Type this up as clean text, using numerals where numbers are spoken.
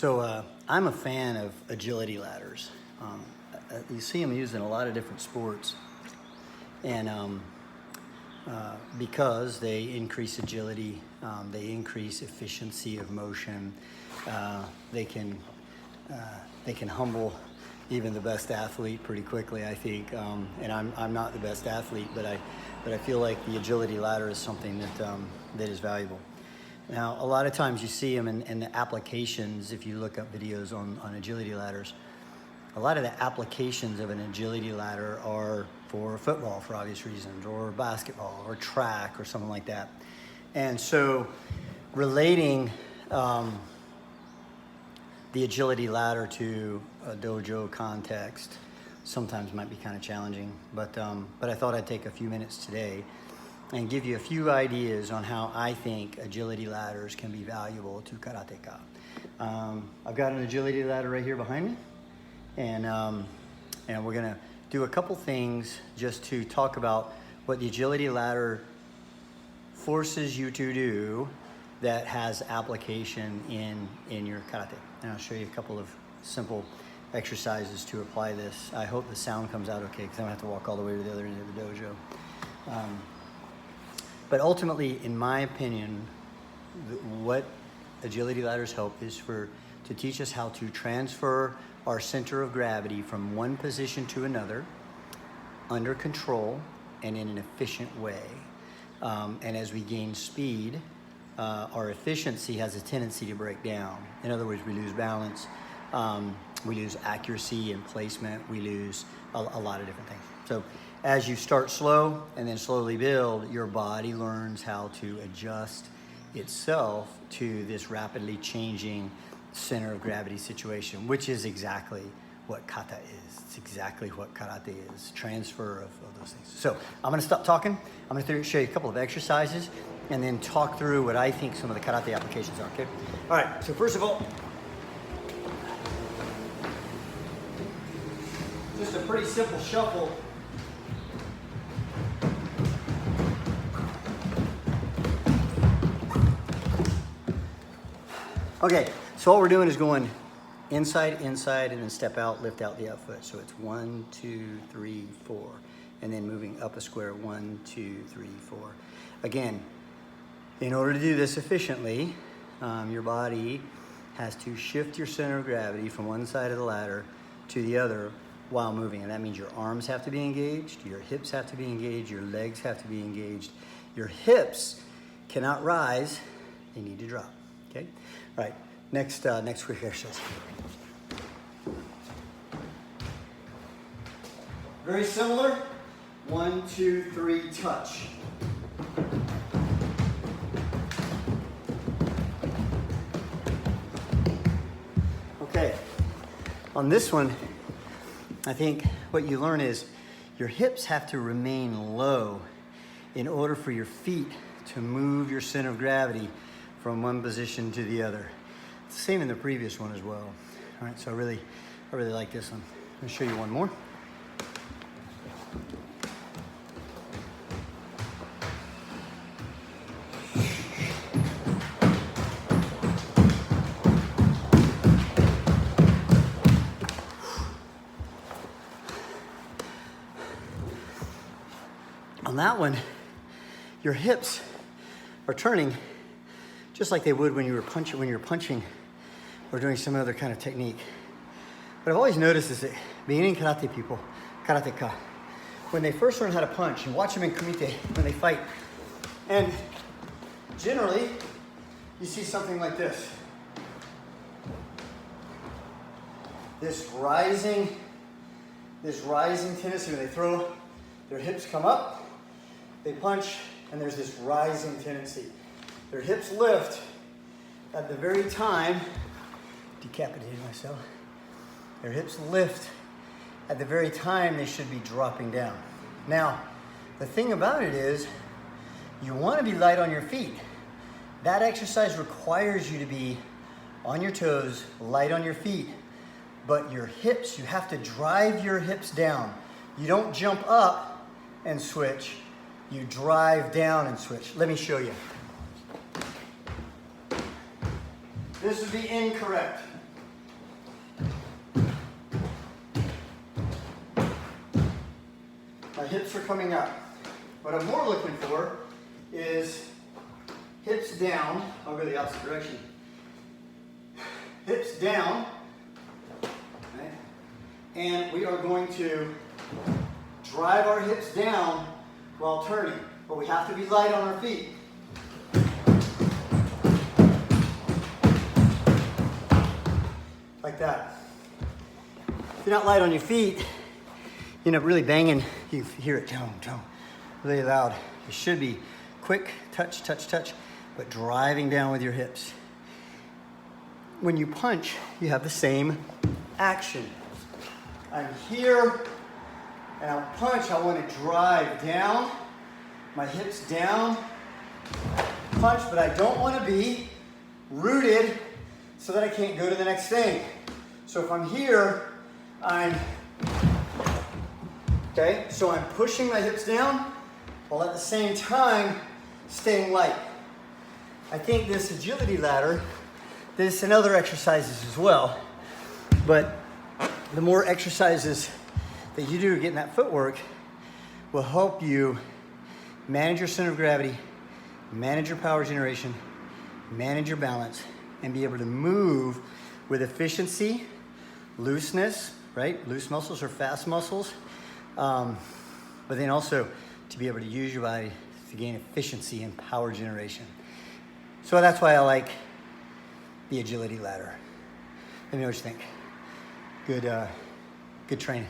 I'm a fan of agility ladders. You see them used in a lot of different sports, and because they increase agility, they increase efficiency of motion. They can humble even the best athlete pretty quickly, I think. And I'm not the best athlete, but I feel like the agility ladder is something that is valuable. Now, a lot of times you see them in the applications. If you look up videos on agility ladders, a lot of the applications of an agility ladder are for football, for obvious reasons, or basketball, or track, or something like that. And so relating the agility ladder to a dojo context sometimes might be kind of challenging, but I thought I'd take a few minutes today and give you a few ideas on how I think agility ladders can be valuable to karateka. I've got an agility ladder right here behind me, and we're gonna do a couple things just to talk about what the agility ladder forces you to do that has application in your karate. And I'll show you a couple of simple exercises to apply this. I hope the sound comes out okay, because I'm gonna have to walk all the way to the other end of the dojo. But ultimately, in my opinion, what agility ladders help is to teach us how to transfer our center of gravity from one position to another under control and in an efficient way. And as we gain speed, our efficiency has a tendency to break down. In other words, we lose balance, we lose accuracy and placement, we lose a lot of different things. So as you start slow and then slowly build, your body learns how to adjust itself to this rapidly changing center of gravity situation, which is exactly what kata is. It's exactly what karate is, transfer of those things. So I'm gonna stop talking. I'm gonna show you a couple of exercises and then talk through what I think some of the karate applications are, okay? All right, so first of all, just a pretty simple shuffle. Okay, so all we're doing is going inside, inside, and then step out, lift out the out foot. So it's 1, 2, 3, 4. And then moving up a square, 1, 2, 3, 4. Again, in order to do this efficiently, your body has to shift your center of gravity from one side of the ladder to the other while moving. And that means your arms have to be engaged, your hips have to be engaged, your legs have to be engaged. Your hips cannot rise, they need to drop, okay? All right, next quick exercise. Very similar, 1, 2, 3, touch. Okay, on this one, I think what you learn is your hips have to remain low in order for your feet to move your center of gravity from one position to the other. It's the same in the previous one as well. All right, so I really like this one. I'm gonna show you one more. On that one, your hips are turning just like they would when you're punching or doing some other kind of technique. What I've always noticed is that beginning karate people, karateka, when they first learn how to punch, you watch them in kumite when they fight, and generally you see something like this. This rising tendency when they throw, their hips come up, they punch, and there's this rising tendency. Their hips lift at the very time, decapitated myself. Their hips lift at the very time they should be dropping down. Now, the thing about it is, you want to be light on your feet. That exercise requires you to be on your toes, light on your feet, but your hips, you have to drive your hips down. You don't jump up and switch, you drive down and switch. Let me show you. This would be incorrect. hips are coming up. What I'm more looking for is hips down. I'll go the opposite direction. Hips down. Okay. And we are going to drive our hips down while turning. But we have to be light on our feet. Like that. If you're not light on your feet, you end up really banging. You hear it, really loud. It should be quick, touch, touch, touch, but driving down with your hips. When you punch, you have the same action. I'm here, and I'll punch. I want to drive down, my hips down, punch, but I don't want to be rooted so that I can't go to the next thing. So if I'm here, okay, so I'm pushing my hips down while at the same time staying light. I think this agility ladder, this and other exercises as well, but the more exercises that you do getting that footwork will help you manage your center of gravity, manage your power generation, manage your balance, and be able to move with efficiency, looseness, right? Loose muscles are fast muscles, but then also to be able to use your body to gain efficiency and power generation. So that's why I like the agility ladder. Let me know what you think. Good training.